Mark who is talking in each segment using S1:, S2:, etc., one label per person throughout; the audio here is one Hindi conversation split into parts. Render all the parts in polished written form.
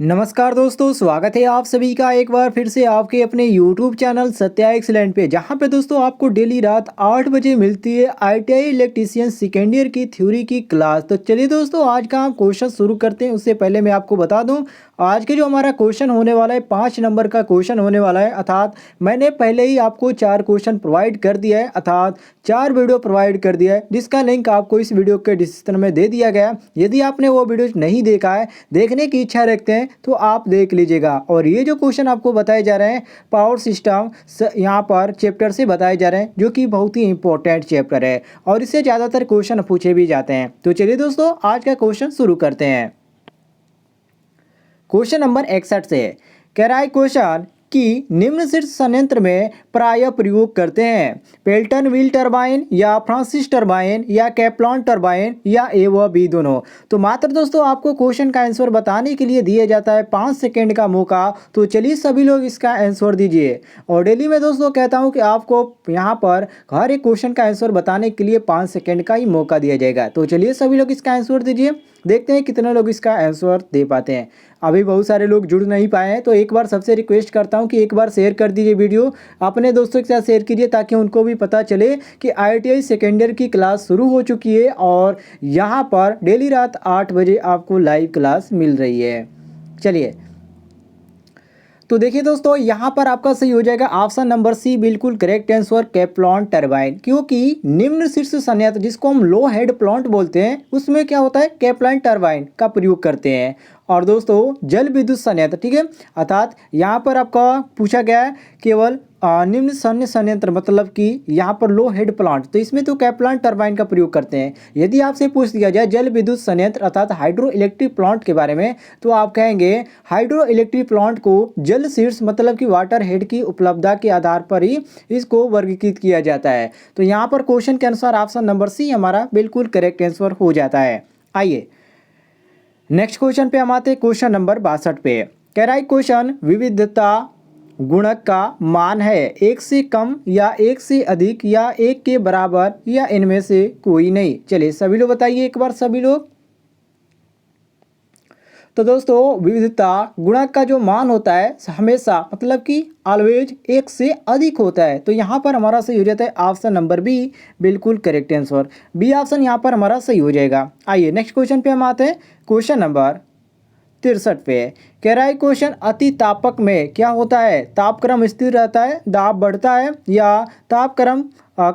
S1: नमस्कार दोस्तों, स्वागत है आप सभी का एक बार फिर से आपके अपने YouTube चैनल सत्या एक्सीलेंट पे, जहाँ पे दोस्तों आपको डेली रात 8 बजे मिलती है ITI इलेक्ट्रीशियन सेकेंड ईयर की थ्योरी की क्लास। तो चलिए दोस्तों, आज का हम क्वेश्चन शुरू करते हैं। उससे पहले मैं आपको बता दूं, आज के जो हमारा क्वेश्चन होने वाला है 5 नंबर का क्वेश्चन होने वाला है। अर्थात मैंने पहले ही आपको 4 क्वेश्चन प्रोवाइड कर दिया है, अर्थात 4 वीडियो प्रोवाइड कर दिया है, जिसका लिंक आपको इस वीडियो के डिस्क्रिप्शन में दे दिया गया। यदि आपने वो वीडियो नहीं देखा है, देखने की इच्छा रखते हैं तो आप देख लीजिएगा। और ये जो क्वेश्चन आपको बताए जा रहे हैं पावर सिस्टम यहाँ पर चैप्टर से बताए जा रहे हैं, जो कि बहुत ही इंपॉर्टेंट चैप्टर है और इससे ज़्यादातर क्वेश्चन पूछे भी जाते हैं। तो चलिए दोस्तों, आज का क्वेश्चन शुरू करते हैं। क्वेश्चन नंबर 61 से कह रहा है क्वेश्चन कि निम्न शीर्ष संयंत्र में प्रायः प्रयोग करते हैं पेल्टन व्हील टरबाइन या फ्रांसिस टरबाइन या कैप्लॉन टरबाइन या ए व बी दोनों। तो मात्र दोस्तों आपको क्वेश्चन का आंसर बताने के लिए दिया जाता है 5 सेकंड का मौका। तो चलिए सभी लोग इसका आंसर दीजिए। और डेली मैं दोस्तों कहता हूं कि आपको यहां पर हर एक क्वेश्चन का आंसर बताने के लिए 5 सेकंड का ही मौका दिया जाएगा। तो चलिए सभी लोग इसका आंसर दीजिए, देखते हैं कितने लोग इसका आंसर दे पाते हैं। अभी बहुत सारे लोग जुड़ नहीं पाए हैं, तो एक बार सबसे रिक्वेस्ट करता हूं कि एक बार शेयर कर दीजिए वीडियो, अपने दोस्तों के साथ शेयर कीजिए ताकि उनको भी पता चले कि ITI सेकेंड ईयर की क्लास शुरू हो चुकी है और यहां पर डेली रात 8 बजे आपको लाइव क्लास मिल रही है। चलिए, तो देखिए दोस्तों, यहाँ पर आपका सही हो जाएगा ऑप्शन नंबर सी, बिल्कुल करेक्ट आंसर कैप्लॉन टरबाइन। क्योंकि निम्न शीर्ष संयंत्र जिसको हम लो हेड प्लांट बोलते हैं, उसमें क्या होता है कैप्लॉन टरबाइन का प्रयोग करते हैं। और दोस्तों जल विद्युत संयंत्र, ठीक है, अर्थात यहाँ पर आपका पूछा गया है केवल निम्न सैन्य संयंत्र, मतलब कि यहाँ पर लो हेड प्लांट, तो इसमें तो कैप्लॉन टरबाइन का प्रयोग करते हैं। यदि आपसे पूछ दिया जाए जल विद्युत संयंत्र अर्थात हाइड्रो इलेक्ट्रिक प्लांट के बारे में, तो आप कहेंगे हाइड्रो इलेक्ट्रिक प्लांट को जल शीर्ष मतलब कि वाटर हेड की उपलब्धता के आधार पर ही इसको वर्गीकृत किया जाता है। तो यहाँ पर क्वेश्चन के अनुसार ऑप्शन नंबर सी हमारा बिल्कुल करेक्ट आंसर हो जाता है। आइए नेक्स्ट क्वेश्चन पे हम आते हैं, क्वेश्चन नंबर 62 पे। कह रहा है क्वेश्चन विविधता गुणक का मान है 1 से कम या 1 से अधिक या 1 के बराबर या इनमें से कोई नहीं। चलिए सभी लोग बताइए एक बार सभी लोग। तो दोस्तों विविधता गुणक का जो मान होता है हमेशा मतलब कि ऑलवेज 1 से अधिक होता है। तो यहाँ पर हमारा सही हो जाता है ऑप्शन नंबर बी, बिल्कुल करेक्ट आंसर बी ऑप्शन यहाँ पर हमारा सही हो जाएगा। आइए नेक्स्ट क्वेश्चन पे हम आते हैं, क्वेश्चन नंबर 63 पे। कह रहा है क्वेश्चन अति तापक में क्या होता है, तापक्रम स्थिर रहता है, दाब बढ़ता है, या तापक्रम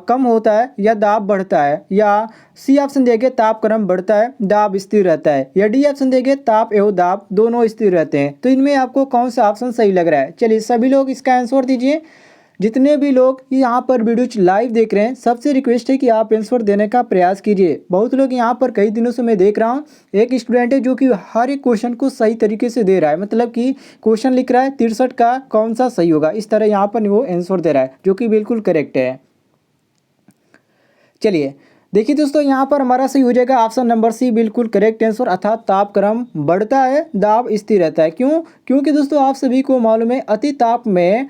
S1: कम होता है या दाब बढ़ता है, या सी ऑप्शन देंगे तापक्रम बढ़ता है दाब स्थिर रहता है, या डी ऑप्शन देंगे ताप एवं दाब दोनों स्थिर रहते हैं। तो इनमें आपको कौन सा ऑप्शन सही लग रहा है? चलिए सभी लोग इसका आंसर दीजिए। जितने भी लोग यहाँ पर वीडियो लाइव देख रहे हैं, सबसे रिक्वेस्ट है कि आप आंसर देने का प्रयास कीजिए। बहुत लोग यहाँ पर कई दिनों से मैं देख रहा हूँ, एक स्टूडेंट है जो कि हर एक क्वेश्चन को सही तरीके से दे रहा है, मतलब कि क्वेश्चन लिख रहा है 63 का कौन सा सही होगा, इस तरह यहाँ पर वो आंसर दे रहा है, जो कि बिल्कुल करेक्ट है। चलिए देखिए दोस्तों, यहाँ पर हमारा सही हो जाएगा ऑप्शन नंबर सी, बिल्कुल करेक्ट आंसर, अर्थात तापक्रम बढ़ता है दाब स्थिर रहता है। क्यों? क्योंकि दोस्तों आप सभी को मालूम है अति तापक में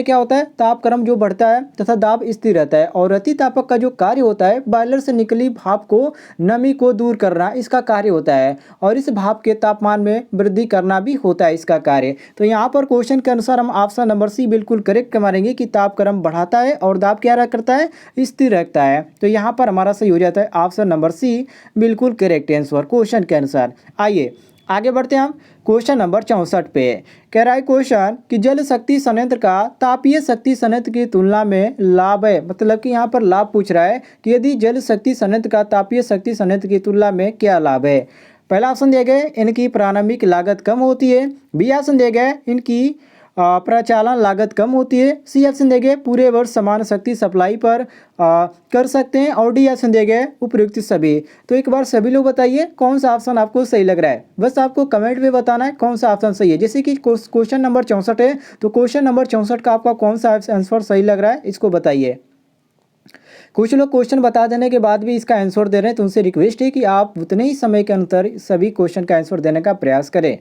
S1: क्या होता है, तापक्रम जो बढ़ता है तथा दाब स्थिर रहता है। और अति तापक का जो कार्य होता है बॉयलर से निकली भाप को नमी को दूर करना इसका कार्य होता है, और इस भाप के तापमान में वृद्धि करना भी होता है इसका कार्य। तो यहाँ पर क्वेश्चन के अनुसार हम ऑप्शन नंबर सी बिल्कुल करेक्ट मारेंगे कि तापक्रम बढ़ाता है और दाब क्या करता है, स्थिर रखता है। तो यहाँ पर हमारा सही हो जाता है ऑप्शन नंबर सी, बिल्कुल करेक्ट आंसर क्वेश्चन के अनुसार। आइए आगे बढ़ते हैं हम क्वेश्चन नंबर 64 पे। कह रहा है क्वेश्चन कि जल शक्ति संयंत्र का तापीय शक्ति संयंत्र की तुलना में लाभ है, मतलब कि यहाँ पर लाभ पूछ रहा है कि यदि जल शक्ति संयंत्र का तापीय शक्ति संयंत्र की तुलना में क्या लाभ है। पहला ऑप्शन दिया गया इनकी प्रारंभिक लागत कम होती है, बी ऑप्शन दिया गया इनकी प्रचालन लागत कम होती है, सी ऑप्शन दिए गए पूरे वर्ष समान शक्ति सप्लाई पर कर सकते हैं, और डी ऑप्शन दिए गए उपयुक्त सभी। तो एक बार सभी लोग बताइए कौन सा ऑप्शन आपको सही लग रहा है, बस आपको कमेंट में बताना है कौन सा ऑप्शन सही है। जैसे कि क्वेश्चन नंबर 64 है, तो क्वेश्चन नंबर 64 का आपका कौन सा आंसर सही लग रहा है इसको बताइए। कुछ लोग क्वेश्चन बता देने के बाद भी इसका आंसर दे रहे हैं, तो उनसे रिक्वेस्ट है कि आप उतने ही समय के अंतर सभी क्वेश्चन का आंसर देने का प्रयास करें।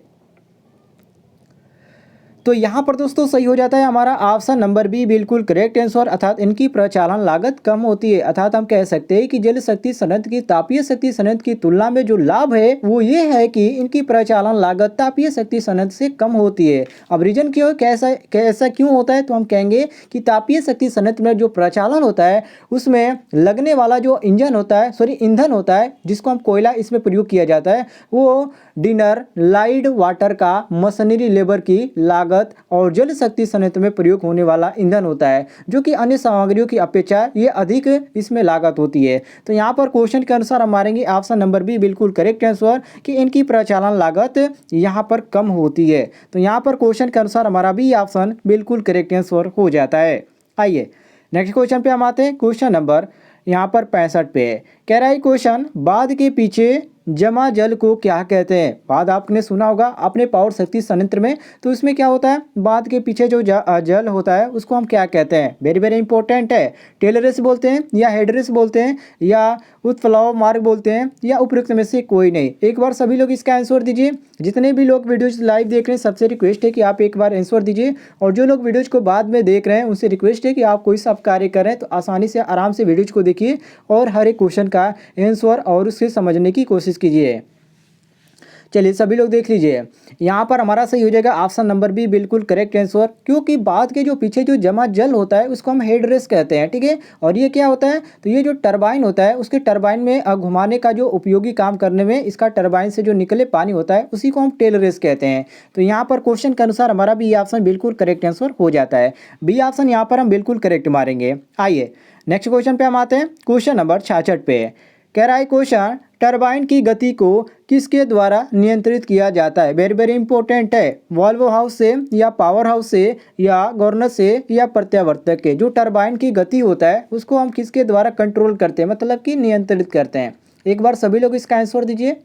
S1: तो यहाँ पर दोस्तों सही हो जाता है हमारा ऑप्शन नंबर बी बिल्कुल करेक्ट आंसर, अर्थात इनकी प्रचालन लागत कम होती है। अर्थात हम कह सकते हैं कि जल शक्ति संयंत्र की तापीय शक्ति संयंत्र की तुलना में जो लाभ है वो ये है कि इनकी प्रचालन लागत तापीय शक्ति संयंत्र से कम होती है। अब रीजन क्यों कैसा क्यों होता है, तो हम कहेंगे कि तापीय शक्ति संयंत्र में जो प्रचालन होता है उसमें लगने वाला जो ईंधन होता है जिसको हम कोयला इसमें प्रयोग किया जाता है, वो डिनर लाइट वाटर का मशीनरी लेबर की लागत और जल शक्ति संयंत्र में प्रयोग होने वाला ईंधन होता है, जो कि अन्य सामग्रियों की अपेक्षा ये अधिक इसमें लागत होती है। तो यहाँ पर क्वेश्चन के अनुसार हम मारेंगे ऑप्शन नंबर बी बिल्कुल करेक्ट आंसर कि इनकी प्रचालन लागत यहाँ पर कम होती है। तो यहाँ पर क्वेश्चन के अनुसार हमारा बी ऑप्शन बिल्कुल करेक्ट आंसर हो जाता है। आइए नेक्स्ट क्वेश्चन पे हम आते हैं। क्वेश्चन नंबर यहाँ पर 65 पे है। कह रहा है क्वेश्चन, बांध के पीछे जमा जल को क्या कहते हैं। बांध आपने सुना होगा अपने पावर शक्ति संयंत्र में, तो इसमें क्या होता है, बांध के पीछे जो जल होता है उसको हम क्या कहते हैं। वेरी वेरी इंपॉर्टेंट है। टेलरेस बोलते हैं या हेडरेस बोलते हैं या उत्प्लाव मार्ग बोलते हैं या उपयुक्त में से कोई नहीं। एक बार सभी लोग इसका आंसर दीजिए। जितने भी लोग वीडियोज लाइव देख रहे हैं सबसे रिक्वेस्ट है कि आप एक बार आंसर दीजिए, और जो लोग वीडियोज को बाद में देख रहे हैं उनसे रिक्वेस्ट है कि आप कोई सा कार्य करें तो आसानी से आराम से वीडियोज को देखिए और हर एक क्वेश्चन का आंसर और उससे समझने की कोशिश कीजिए। चलिए सभी लोग देख लीजिए, यहाँ पर हमारा सही हो जाएगा ऑप्शन नंबर बी बिल्कुल करेक्ट आंसर, क्योंकि बांध के जो पीछे जो जमा जल होता है उसको हम हेड रेस कहते हैं। ठीक है, और ये क्या होता है, तो ये जो टरबाइन होता है उसके टरबाइन में घुमाने का जो उपयोगी काम करने में इसका टरबाइन से जो निकले पानी होता है उसी को हम टेल रेस कहते हैं। तो यहाँ पर क्वेश्चन के अनुसार हमारा बी ऑप्शन बिल्कुल करेक्ट आंसर हो जाता है। बी ऑप्शन यहाँ पर हम बिल्कुल करेक्ट मारेंगे। आइए नेक्स्ट क्वेश्चन पे हम आते हैं। क्वेश्चन नंबर 66 पे कह रहा है क्वेश्चन, टरबाइन की गति को किसके द्वारा नियंत्रित किया जाता है। वेरी वेरी इंपॉर्टेंट है। वॉल्वो हाउस से या पावर हाउस से या गवर्नर से या प्रत्यावर्तक के। जो टरबाइन की गति होता है उसको हम किसके द्वारा कंट्रोल करते हैं, मतलब कि नियंत्रित करते हैं। एक बार सभी लोग इसका आंसर दीजिए।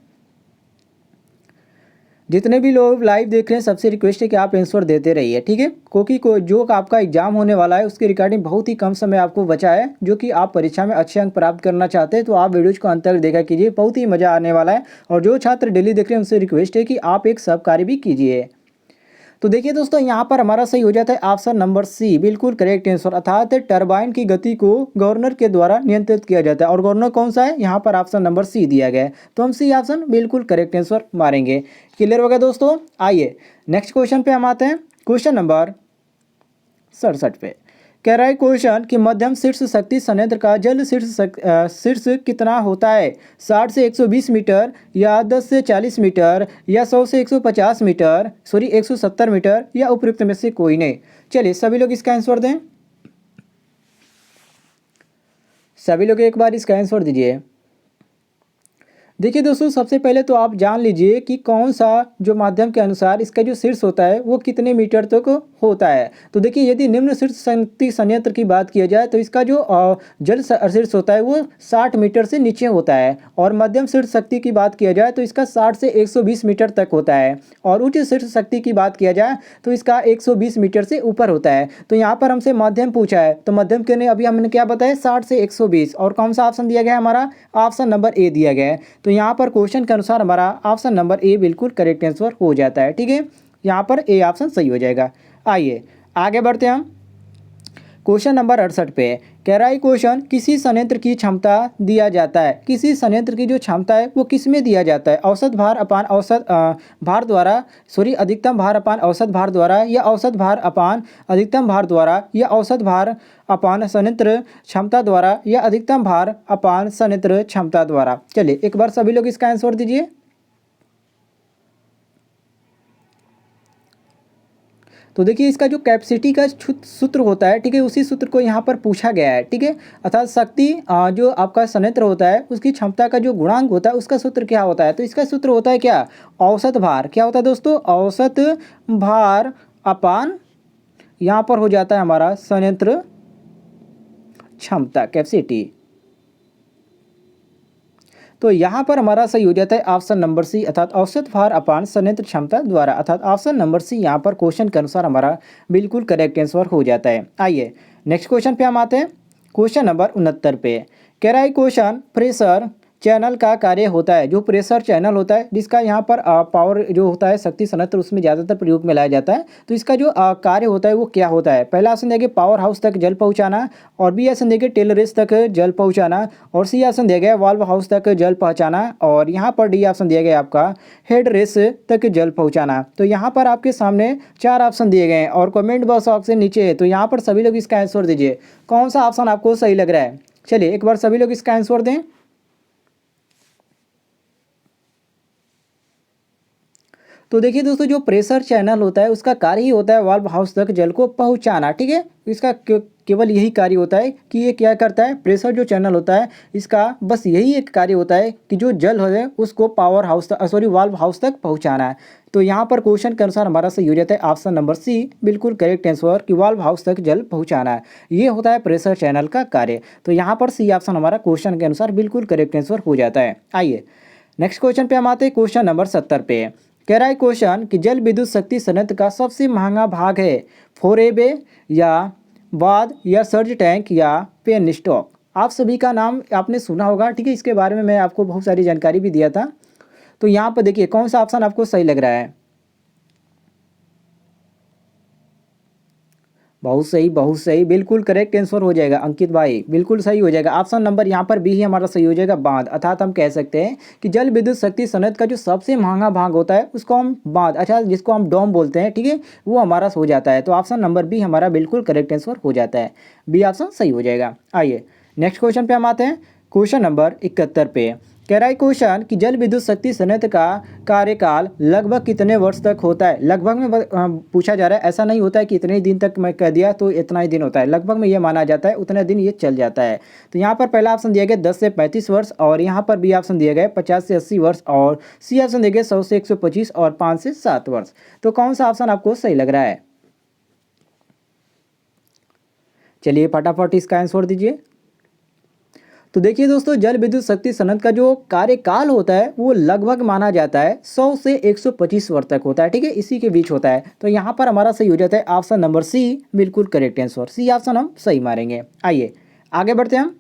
S1: जितने भी लोग लाइव देख रहे हैं सबसे रिक्वेस्ट है कि आप आंसर देते रहिए। ठीक है, क्योंकि जो आपका एग्जाम होने वाला है उसके रिगार्डिंग बहुत ही कम समय आपको बचा है, जो कि आप परीक्षा में अच्छे अंक प्राप्त करना चाहते हैं। तो आप वीडियोज को अंत तक देखा कीजिए, बहुत ही मज़ा आने वाला है। और जो छात्र डेली देख रहे हैं उनसे रिक्वेस्ट है कि आप एक सब कार्य भी कीजिए। तो देखिए दोस्तों, यहाँ पर हमारा सही हो जाता है ऑप्शन नंबर सी बिल्कुल करेक्ट आंसर, अर्थात टरबाइन की गति को गवर्नर के द्वारा नियंत्रित किया जाता है। और गवर्नर कौन सा है, यहाँ पर ऑप्शन नंबर सी दिया गया है, तो हम सी ऑप्शन बिल्कुल करेक्ट आंसर मारेंगे। क्लियर हो गया दोस्तों। आइए नेक्स्ट क्वेश्चन पे हम आते हैं। क्वेश्चन नंबर 67 पे कह रहा है क्वेश्चन कि मध्यम शीर्ष शक्ति संयंत्र का जल शीर्ष कितना होता है। 60 से 120 मीटर या 10 से 40 मीटर या 100 से 150 मीटर 170 मीटर या उपयुक्त में से कोई नहीं। चलिए सभी लोग इसका आंसर दें। सभी लोग एक बार इसका आंसर दीजिए। देखिए दोस्तों, सबसे पहले तो आप जान लीजिए कि कौन सा जो माध्यम के अनुसार इसका जो शीर्ष होता है वो कितने मीटर तक होता है। तो देखिए, यदि निम्न शीर्ष शक्ति संयंत्र की बात किया जाए तो इसका जो जल शीर्ष होता है वो 60 मीटर से नीचे होता है, और मध्यम शीर्ष शक्ति की बात किया जाए तो इसका 60 से 120 मीटर तक होता है, और उच्च शीर्ष शक्ति की बात किया जाए तो इसका 120 मीटर से ऊपर होता है। तो यहाँ पर हमसे मध्यम पूछा है, तो मध्यम के लिए अभी हमने क्या बताया, 60 से 120, और कौन सा ऑप्शन दिया गया है, हमारा ऑप्शन नंबर ए दिया गया है। तो यहाँ पर क्वेश्चन के अनुसार हमारा ऑप्शन नंबर ए बिल्कुल करेक्ट आंसर हो जाता है। ठीक है, यहाँ पर ए ऑप्शन सही हो जाएगा। आइए आगे बढ़ते हैं हम। क्वेश्चन नंबर 68 पे कह रहा है क्वेश्चन, किसी संयंत्र की क्षमता दिया जाता है। किसी संयंत्र की जो क्षमता है वो किस में दिया जाता है, औसत भार अपान औसत भार द्वारा, अधिकतम भार अपान औसत भार द्वारा, या औसत भार अपान अधिकतम भार द्वारा, या औसत भार अपान संयंत्र क्षमता द्वारा, या अधिकतम भार अपान संयंत्र क्षमता द्वारा। चलिए एक बार सभी लोग इसका आंसर दीजिए। तो देखिए, इसका जो कैपेसिटी का सूत्र होता है, ठीक है, उसी सूत्र को यहाँ पर पूछा गया है। ठीक है, अर्थात शक्ति जो आपका संयंत्र होता है उसकी क्षमता का जो गुणांक होता है उसका सूत्र क्या होता है, तो इसका सूत्र होता है क्या, औसत भार। क्या होता है दोस्तों, औसत भार अपान यहाँ पर हो जाता है हमारा संयंत्र क्षमता, कैपेसिटी। तो यहाँ पर हमारा सही हो जाता है ऑप्शन नंबर सी, अर्थात औसत भार अपान संयंत्र क्षमता द्वारा, अर्थात ऑप्शन नंबर सी यहाँ पर क्वेश्चन के अनुसार हमारा बिल्कुल करेक्ट आंसर हो जाता है। आइए नेक्स्ट क्वेश्चन पे हम आते हैं। क्वेश्चन नंबर 69 पे कह रहा है क्वेश्चन, प्रेशर चैनल का कार्य होता है। जो प्रेशर चैनल होता है जिसका यहाँ पर पावर जो होता है शक्ति संयंत्र उसमें ज़्यादातर प्रयोग में लाया जाता है। तो इसका जो कार्य होता है वो क्या होता है? पहला ऑप्शन देखिए पावर हाउस तक जल पहुँचाना, और बी ऑप्शन देखिए टेल रेस तक जल पहुँचाना, और सी ऑप्शन दिया गया वाल्व हाउस तक जल पहुँचाना, और यहाँ पर डी ऑप्शन दिया गया आपका हेड रेस तक जल पहुँचाना। तो यहाँ पर आपके सामने 4 ऑप्शन दिए गए हैं और कमेंट बॉक्स ऑप्शन नीचे है। तो यहाँ पर सभी लोग इसका आंसर दीजिए, कौन सा ऑप्शन आपको सही लग रहा है। चलिए एक बार सभी लोग इसका आंसर दें। तो देखिए दोस्तों, जो प्रेशर चैनल होता है उसका कार्य ही होता है वाल्व हाउस तक जल को पहुंचाना। ठीक है, इसका केवल यही कार्य होता है कि ये क्या करता है, प्रेशर जो चैनल होता है इसका बस यही एक कार्य होता है कि जो जल है उसको पावर हाउस तक वाल्व हाउस तक पहुंचाना है। तो यहाँ पर क्वेश्चन के अनुसार हमारा सही हो जाता है ऑप्शन नंबर सी, बिल्कुल करेक्ट आंसर, कि वाल्व हाउस तक जल पहुँचाना है। ये होता है प्रेशर चैनल का कार्य। तो यहाँ पर सी ऑप्शन हमारा क्वेश्चन के अनुसार बिल्कुल करेक्ट आंसर हो जाता है। आइए नेक्स्ट क्वेश्चन पे हम आते हैं, क्वेश्चन नंबर 70 पे। कह रहा है क्वेश्चन कि जल विद्युत शक्ति संयंत्र का सबसे महंगा भाग है फोरेबे या बाद या सर्ज टैंक या पेन स्टॉक। आप सभी का नाम आपने सुना होगा। ठीक है, इसके बारे में मैं आपको बहुत सारी जानकारी भी दिया था। तो यहाँ पर देखिए कौन सा ऑप्शन आपको सही लग रहा है। बहुत सही, बिल्कुल करेक्ट आंसर हो जाएगा अंकित भाई, बिल्कुल सही हो जाएगा। ऑप्शन नंबर यहाँ पर बी ही हमारा सही हो जाएगा, बांध। अर्थात हम कह सकते हैं कि जल विद्युत शक्ति संयंत्र का जो सबसे महंगा भाग होता है उसको हम बांध, अच्छा जिसको हम डोम बोलते हैं, ठीक है, वो हमारा हो जाता है। तो ऑप्शन नंबर बी हमारा बिल्कुल करेक्ट आंसर हो जाता है, बी ऑप्शन सही हो जाएगा। आइए नेक्स्ट क्वेश्चन पे हम आते हैं, क्वेश्चन नंबर 71 पे। कह रहा है क्वेश्चन कि जल विद्युत शक्ति संयंत्र का कार्यकाल लगभग कितने वर्ष तक होता है। लगभग में पूछा जा रहा है, ऐसा नहीं होता है कि इतने ही दिन तक मैं कह दिया तो इतना ही दिन होता है। लगभग में ये माना जाता है उतने दिन ये चल जाता है। तो यहाँ पर पहला ऑप्शन दिया गया 10 से 35 वर्ष, और यहाँ पर बी ऑप्शन दिया गया 50 से 80 वर्ष, और सी ऑप्शन दिया गया 100 से 125 और 5 से 7 वर्ष। तो कौन सा ऑप्शन आपको सही लग रहा है? चलिए फटाफट इसका आंसर दीजिए। तो देखिए दोस्तों, जल विद्युत शक्ति संयंत्र का जो कार्यकाल होता है वो लगभग माना जाता है 100 से 125 वर्ष तक होता है। ठीक है, इसी के बीच होता है। तो यहाँ पर हमारा सही हो जाता है ऑप्शन नंबर सी, बिल्कुल करेक्ट आंसर, सी ऑप्शन हम सही मारेंगे। आइए आगे बढ़ते हैं हम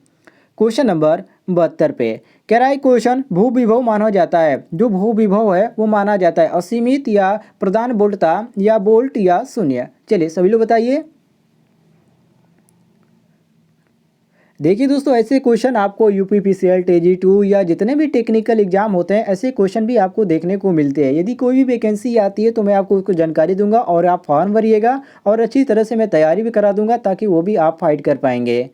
S1: क्वेश्चन नंबर 72 पे। कह रहा है क्वेश्चन भू विभव माना जाता है, जो भू विभव है वो माना जाता है असीमित या प्रदान वोल्टता या वोल्ट या शून्य। चलिए सभी लोग बताइए। देखिए दोस्तों, ऐसे क्वेश्चन आपको यूपीपीसीएल, टेजी 2 या जितने भी टेक्निकल एग्जाम होते हैं ऐसे क्वेश्चन भी आपको देखने को मिलते हैं। यदि कोई भी वैकेंसी आती है तो मैं आपको उसको जानकारी दूंगा और आप फॉर्म भरिएगा, और अच्छी तरह से मैं तैयारी भी करा दूंगा ताकि वो भी आप फाइट कर पाएंगे।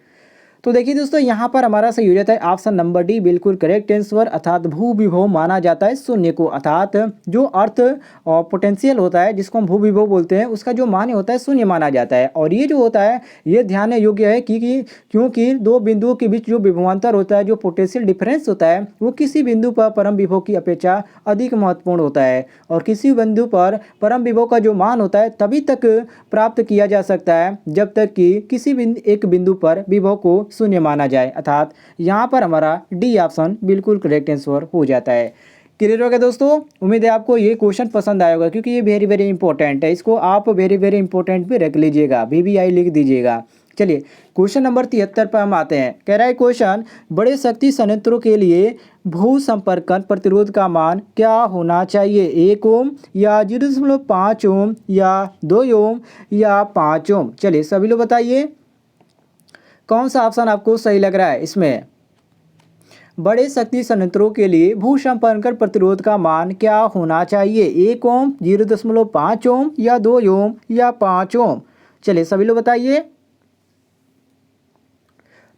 S1: तो देखिए दोस्तों, यहाँ पर हमारा सही हो जाता है ऑप्शन नंबर डी, बिल्कुल करेक्ट आंसर, अर्थात भू विभव माना जाता है शून्य को। अर्थात जो अर्थ और पोटेंशियल होता है जिसको हम भू विभव बोलते हैं उसका जो मान होता है शून्य माना जाता है। और ये जो होता है ये ध्यान योग्य है क्योंकि दो बिंदुओं के बीच जो विभवांतर होता है, जो पोटेंशियल डिफरेंस होता है, वो किसी बिंदु पर परम विभव की अपेक्षा अधिक महत्वपूर्ण होता है। और किसी बिंदु पर परम विभव का जो मान होता है तभी तक प्राप्त किया जा सकता है जब तक कि किसी एक बिंदु पर विभव को शून्य माना जाए। अर्थात यहाँ पर हमारा डी ऑप्शन बिल्कुल करेक्ट आंसर हो जाता है। क्लियर हो गया दोस्तों? उम्मीद है आपको ये क्वेश्चन पसंद आया होगा, क्योंकि ये वेरी वेरी इंपॉर्टेंट है। इसको आप वेरी वेरी इंपॉर्टेंट पे रख लीजिएगा, VVI लिख दीजिएगा। चलिए क्वेश्चन नंबर 73 पर हम आते हैं। कह रहा है क्वेश्चन बड़े शक्ति संयंत्रों के लिए भू संपर्कन प्रतिरोध का मान क्या होना चाहिए, 1 ओम या 0.5 ओम या 2 ओम या 5 ओम। चलिए सभी लोग बताइए कौन सा ऑप्शन आपको सही लग रहा है। इसमें बड़े शक्ति संयंत्रों के लिए भू संपर्कन प्रतिरोध का मान क्या होना चाहिए, 1 ओम, 0.5 ओम या 2 ओम या 5 ओम। चलिए सभी लोग बताइए।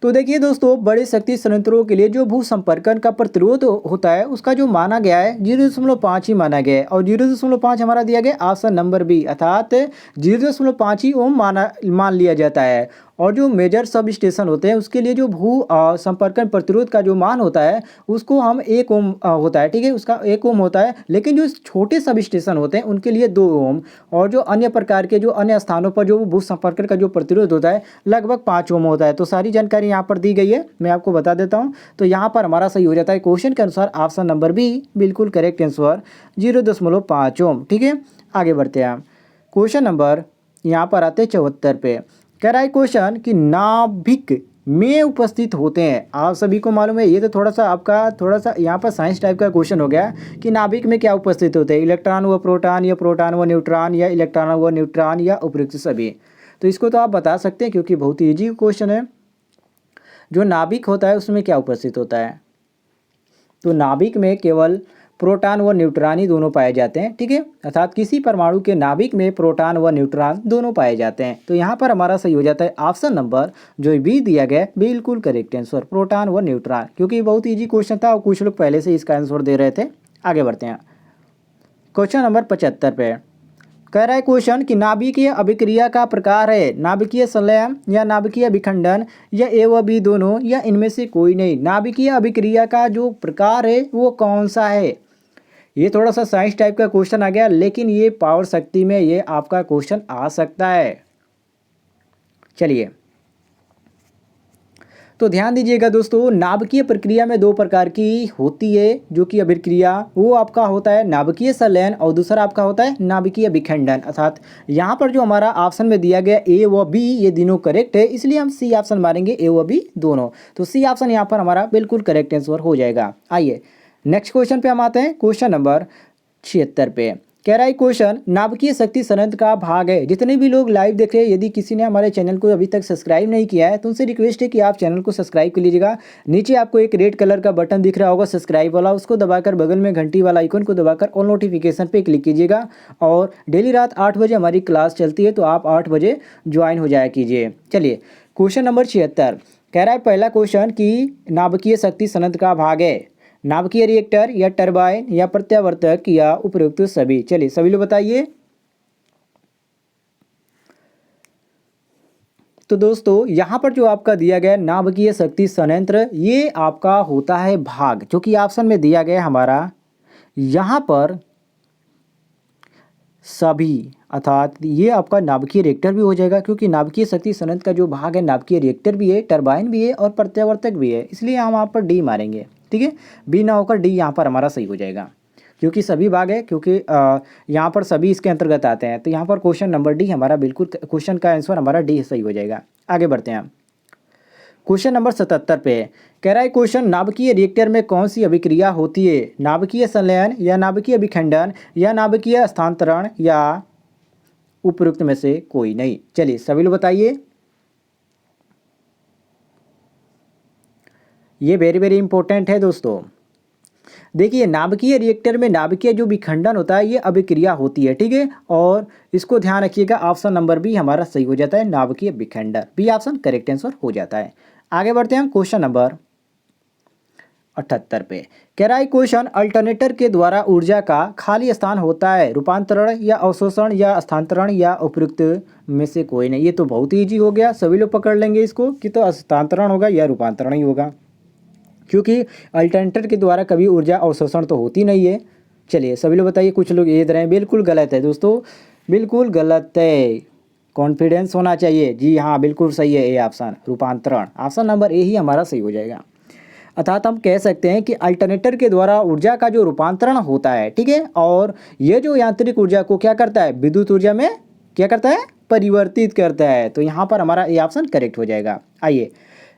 S1: तो देखिए दोस्तों, बड़े शक्ति संयंत्रों के लिए जो भू संपर्कन का प्रतिरोध होता है उसका जो माना गया है 0.5 ही माना गया है, और 0.5 हमारा दिया गया ऑप्शन नंबर बी, अर्थात 0.5 ही ओम मान लिया जाता है। और जो मेजर सब स्टेशन होते हैं उसके लिए जो भू संपर्कन प्रतिरोध का जो मान होता है उसको हम 1 ओम होता है। ठीक है, उसका 1 ओम होता है। लेकिन जो छोटे सब स्टेशन होते हैं उनके लिए 2 ओम, और जो अन्य प्रकार के जो अन्य स्थानों पर जो भू संपर्कन का जो प्रतिरोध होता है लगभग 5 ओम होता है। तो सारी जानकारी यहाँ पर दी गई है, मैं आपको बता देता हूँ। तो यहाँ पर हमारा सही हो जाता है क्वेश्चन के अनुसार ऑप्शन नंबर बी, बिल्कुल करेक्ट आंसर, 0.5 ओम। ठीक है, आगे बढ़ते हैं। क्वेश्चन नंबर यहाँ पर आते हैं 74 पे। कह रहा है क्वेश्चन कि नाभिक में उपस्थित होते हैं। आप सभी को मालूम है, ये तो थोड़ा सा यहाँ पर साइंस टाइप का क्वेश्चन हो गया कि नाभिक में क्या उपस्थित होते हैं, इलेक्ट्रॉन व प्रोटॉन या प्रोटॉन व न्यूट्रॉन या इलेक्ट्रॉन व न्यूट्रॉन या उपयुक्त सभी। तो इसको तो आप बता सकते हैं क्योंकि बहुत ही ईजी क्वेश्चन है। जो नाभिक होता है उसमें क्या उपस्थित होता है, तो नाभिक में केवल प्रोटॉन व न्यूट्रॉन ही दोनों पाए जाते हैं, ठीक है। अर्थात किसी परमाणु के नाभिक में प्रोटॉन व न्यूट्रॉन दोनों पाए जाते हैं। तो यहाँ पर हमारा सही हो जाता है ऑप्शन नंबर जो बी दिया गया है, बिल्कुल करेक्ट आंसर, प्रोटॉन व न्यूट्रॉन, क्योंकि बहुत ईजी क्वेश्चन था और कुछ लोग पहले से इसका आंसर दे रहे थे। आगे बढ़ते हैं क्वेश्चन नंबर 75 पे। कह रहा है क्वेश्चन कि नाभिकीय अभिक्रिया का प्रकार है नाभिकीय संलयन या नाभिकीय विखंडन या ए व बी दोनों या इनमें से कोई नहीं। नाभिकीय अभिक्रिया का जो प्रकार है वो कौन सा है। ये थोड़ा सा साइंस टाइप का क्वेश्चन आ गया, लेकिन ये पावर शक्ति में ये आपका क्वेश्चन आ सकता है। चलिए तो ध्यान दीजिएगा दोस्तों, नाभिकीय प्रक्रिया में दो प्रकार की होती है जो कि अभिक्रिया, वो आपका होता है नाभिकीय संलयन और दूसरा आपका होता है नाभिकीय विखंडन। अर्थात यहाँ पर जो हमारा ऑप्शन में दिया गया ए व बी ये तीनों करेक्ट है, इसलिए हम सी ऑप्शन मारेंगे, ए व बी दोनों। तो सी ऑप्शन यहाँ पर हमारा बिल्कुल करेक्ट आंसर हो जाएगा। आइए नेक्स्ट क्वेश्चन पे हम आते हैं, क्वेश्चन नंबर 76 पे। कह रहा है क्वेश्चन नाभिकीय शक्ति संयंत्र का भाग है। जितने भी लोग लाइव देख रहे हैं, यदि किसी ने हमारे चैनल को अभी तक सब्सक्राइब नहीं किया है तो उनसे रिक्वेस्ट है कि आप चैनल को सब्सक्राइब कर लीजिएगा। नीचे आपको एक रेड कलर का बटन दिख रहा होगा सब्सक्राइब वाला, उसको दबाकर बगल में घंटी वाला आइकन को दबाकर ऑल नोटिफिकेशन पे क्लिक कीजिएगा। और डेली रात 8 बजे हमारी क्लास चलती है, तो आप 8 बजे ज्वाइन हो जाया कीजिए। चलिए क्वेश्चन नंबर 76 कह रहा है पहला क्वेश्चन कि नाभिकीय शक्ति संयंत्र का भाग है नाभिकीय रिएक्टर या टरबाइन या प्रत्यावर्तक या उपयुक्त सभी। चलिए सभी लोग बताइए। तो दोस्तों यहाँ पर जो आपका दिया गया नाभिकीय शक्ति संयंत्र ये आपका होता है भाग, जो कि ऑप्शन में दिया गया हमारा यहाँ पर सभी, अर्थात ये आपका नाभिकीय रिएक्टर भी हो जाएगा, क्योंकि नाभिकीय शक्ति संयंत्र का जो भाग है नाभिकीय रिएक्टर भी है, टरबाइन भी है और प्रत्यावर्तक भी है, इसलिए हम यहाँ पर डी मारेंगे, ठीक है। बी ना होकर डी यहाँ पर हमारा सही हो जाएगा, क्योंकि सभी भाग है, क्योंकि यहाँ पर सभी इसके अंतर्गत आते हैं। तो यहाँ पर क्वेश्चन नंबर डी हमारा बिल्कुल, क्वेश्चन का आंसर हमारा डी सही हो जाएगा। आगे बढ़ते हैं क्वेश्चन नंबर 77 पे। कह रहा है क्वेश्चन नाभिकीय रिएक्टर में कौन सी अभिक्रिया होती है, नाभिकीय संलयन या नाभिकीय विखंडन या नाभिकीय हस्तांतरण या उपयुक्त में से कोई नहीं। चलिए सभी लोग बताइए। ये वेरी वेरी इंपॉर्टेंट है दोस्तों। देखिए नाभिकीय रिएक्टर में नाभिकीय जो विखंडन होता है ये अभिक्रिया होती है, ठीक है। और इसको ध्यान रखिएगा, ऑप्शन नंबर बी हमारा सही हो जाता है, नाभिकीय विखंडन, बी ऑप्शन करेक्ट आंसर हो जाता है। आगे बढ़ते हैं क्वेश्चन नंबर 78 पे। कह रहा है क्वेश्चन अल्टरनेटर के द्वारा ऊर्जा का खाली स्थान होता है रूपांतरण या अवशोषण या हस्तांतरण या उपयुक्त में से कोई नहीं। ये तो बहुत ही ईजी हो गया, सभी लोग पकड़ लेंगे इसको कि तो हस्तांतरण होगा या रूपांतरण ही होगा, क्योंकि अल्टरनेटर के द्वारा कभी ऊर्जा अवशोषण तो होती नहीं है। चलिए सभी लोग बताइए। कुछ लोग ये दे रहे हैं बिल्कुल गलत है दोस्तों, बिल्कुल गलत है, कॉन्फिडेंस होना चाहिए। जी हाँ बिल्कुल सही है, ए ऑप्शन रूपांतरण, ऑप्शन नंबर ए ही हमारा सही हो जाएगा। अर्थात हम कह सकते हैं कि अल्टरनेटर के द्वारा ऊर्जा का जो रूपांतरण होता है, ठीक है, और ये जो यांत्रिक ऊर्जा को क्या करता है, विद्युत ऊर्जा में क्या करता है, परिवर्तित करता है। तो यहाँ पर हमारा ए ऑप्शन करेक्ट हो जाएगा। आइए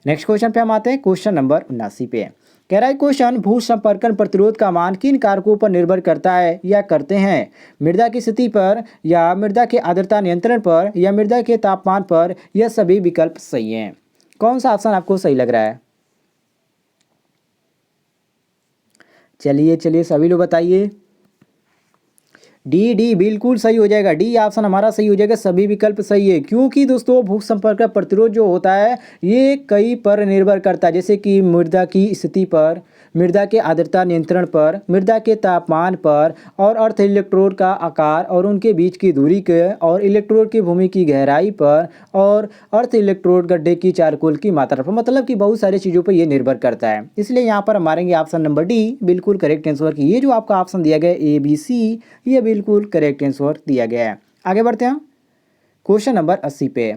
S1: नेक्स्ट क्वेश्चन पे हम आते हैं, क्वेश्चन नंबर 79 पे। कह रहा है क्वेश्चन भू संपर्कन प्रतिरोध का मान किन कारकों पर निर्भर करता है या करते हैं, मृदा की स्थिति पर या मृदा के आर्द्रता नियंत्रण पर या मृदा के तापमान पर, यह सभी विकल्प सही हैं। कौन सा ऑप्शन आपको सही लग रहा है। चलिए चलिए सभी लोग बताइए। डी डी बिल्कुल सही हो जाएगा, डी ऑप्शन हमारा सही हो जाएगा, सभी विकल्प सही है। क्योंकि दोस्तों भू संपर्क प्रतिरोध जो होता है ये कई पर निर्भर करता है, जैसे कि मृदा की स्थिति पर, मृदा के आर्द्रता नियंत्रण पर, मृदा के तापमान पर, और अर्थ इलेक्ट्रोड का आकार और उनके बीच की दूरी के, और इलेक्ट्रोड की भूमि की गहराई पर, और अर्थ इलेक्ट्रोड गड्ढे की चारकोल की मात्रा पर, मतलब कि बहुत सारी चीज़ों पर यह निर्भर करता है। इसलिए यहाँ पर हम मारेंगे ऑप्शन नंबर डी बिल्कुल करेक्ट आंसर की। ये जो आपका ऑप्शन दिया गया ए बी सी ये बिल्कुल करेक्ट आंसर दिया गया है। आगे बढ़ते हैं क्वेश्चन नंबर 80 पे।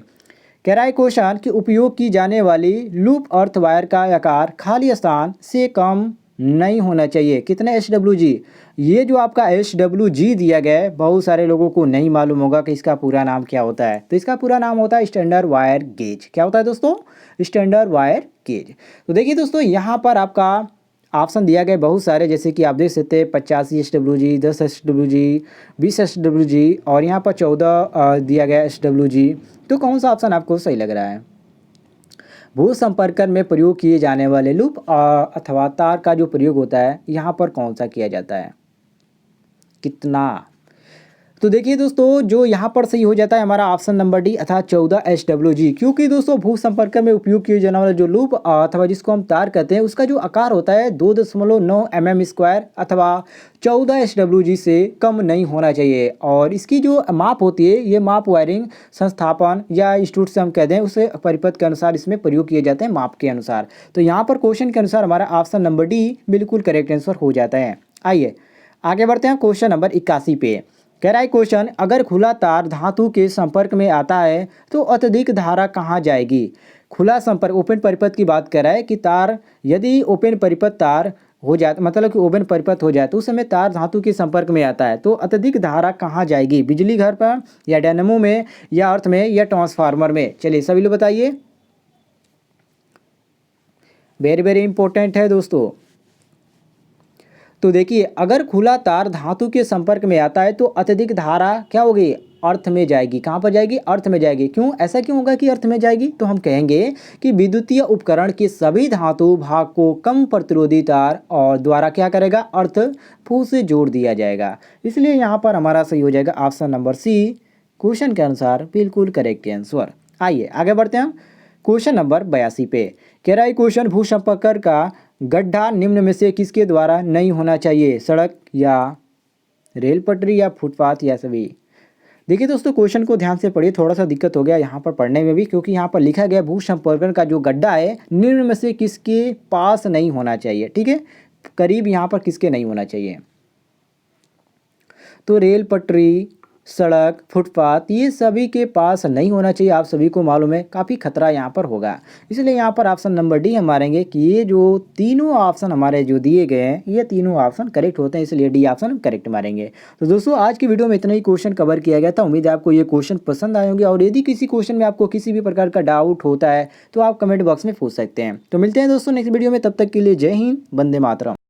S1: कह रहा है क्वेश्चन कि उपयोग की जाने वाली लूप अर्थ वायर का आकार खाली स्थान से कम नहीं होना चाहिए। कितने SWG? ये जो आपका SWG दिया गया है, बहुत सारे लोगों को नहीं मालूम होगा कि इसका पूरा नाम क्या होता है। तो इसका पूरा नाम होता है स्टैंडर्ड वायर गेज। क्या होता है दोस्तों? Standard wire gauge. तो देखिए दोस्तों, यहाँ पर आपका ऑप्शन दिया गया बहुत सारे, जैसे कि आप देख सकते हैं 85 SWG, 10 SWG, 20 SWG और यहाँ पर 14 दिया गया SWG। तो कौन सा ऑप्शन आपको सही लग रहा है? भू संपर्कन में प्रयोग किए जाने वाले लूप अथवा तार का जो प्रयोग होता है, यहाँ पर कौन सा किया जाता है? कितना? तो देखिए दोस्तों, जो यहाँ पर सही हो जाता है हमारा ऑप्शन नंबर डी अर्थात 14 SWG। क्योंकि दोस्तों भू संपर्क में उपयोग किए जाने वाला जो लूप अथवा जिसको हम तार कहते हैं, उसका जो आकार होता है 2.9 mm स्क्वायर अथवा 14 SWG से कम नहीं होना चाहिए। और इसकी जो माप होती है, ये माप वायरिंग संस्थापन या इंस्टीट्यूट से हम कहते हैं, उसे परिपथ के अनुसार इसमें प्रयोग किए जाते हैं, माप के अनुसार। तो यहाँ पर क्वेश्चन के अनुसार हमारा ऑप्शन नंबर डी बिल्कुल करेक्ट आंसर हो जाता है। आइए आगे बढ़ते हैं क्वेश्चन नंबर 81 पे। कह रहा है क्वेश्चन, अगर खुला तार धातु के संपर्क में आता है तो अत्यधिक धारा कहाँ जाएगी? खुला संपर्क, ओपन परिपथ की बात कर रहा है कि तार यदि ओपन परिपथ तार हो जाए, मतलब कि ओपन परिपथ हो जाए, तो उस समय तार धातु के संपर्क में आता है तो अत्यधिक धारा कहाँ जाएगी? बिजली घर पर या डायनेमो में या अर्थ में या ट्रांसफार्मर में? चलिए सभी लोग बताइए। वेरी वेरी इंपॉर्टेंट है दोस्तों। तो देखिए, अगर खुला तार धातु के संपर्क में आता है तो अत्यधिक धारा क्या होगी? अर्थ में जाएगी। कहाँ पर जाएगी? अर्थ में जाएगी। क्यों? ऐसा क्यों होगा कि अर्थ में जाएगी? तो हम कहेंगे कि विद्युतीय उपकरण के सभी धातु भाग को कम प्रतिरोधी तार और द्वारा क्या करेगा? अर्थ फू से जोड़ दिया जाएगा। इसलिए यहाँ पर हमारा सही हो जाएगा ऑप्शन नंबर सी, क्वेश्चन के अनुसार बिल्कुल करेक्ट आंसर। आइए आगे बढ़ते हैं क्वेश्चन नंबर 82 पे। कह रहा है क्वेश्चन, भू संपर्क का गड्ढा निम्न में से किसके द्वारा नहीं होना चाहिए? सड़क या रेल पटरी या फुटपाथ या सभी? देखिए दोस्तों, क्वेश्चन को ध्यान से पढ़िए, थोड़ा सा दिक्कत हो गया यहाँ पर पढ़ने में भी, क्योंकि यहाँ पर लिखा गया भू संपर्कन का जो गड्ढा है निम्न में से किसके पास नहीं होना चाहिए। ठीक है, करीब यहाँ पर किसके नहीं होना चाहिए? तो रेल पटरी, सड़क, फुटपाथ, ये सभी के पास नहीं होना चाहिए। आप सभी को मालूम है काफ़ी खतरा यहाँ पर होगा। इसलिए यहाँ पर ऑप्शन नंबर डी हम मारेंगे कि ये जो तीनों ऑप्शन हमारे जो दिए गए हैं, ये तीनों ऑप्शन करेक्ट होते हैं, इसलिए डी ऑप्शन करेक्ट मारेंगे। तो दोस्तों, आज की वीडियो में इतना ही क्वेश्चन कवर किया गया था। उम्मीद है आपको ये क्वेश्चन पसंद आए होंगे, और यदि किसी क्वेश्चन में आपको किसी भी प्रकार का डाउट होता है तो आप कमेंट बॉक्स में पूछ सकते हैं। तो मिलते हैं दोस्तों नेक्स्ट वीडियो में, तब तक के लिए जय हिंद, वंदे मातरम।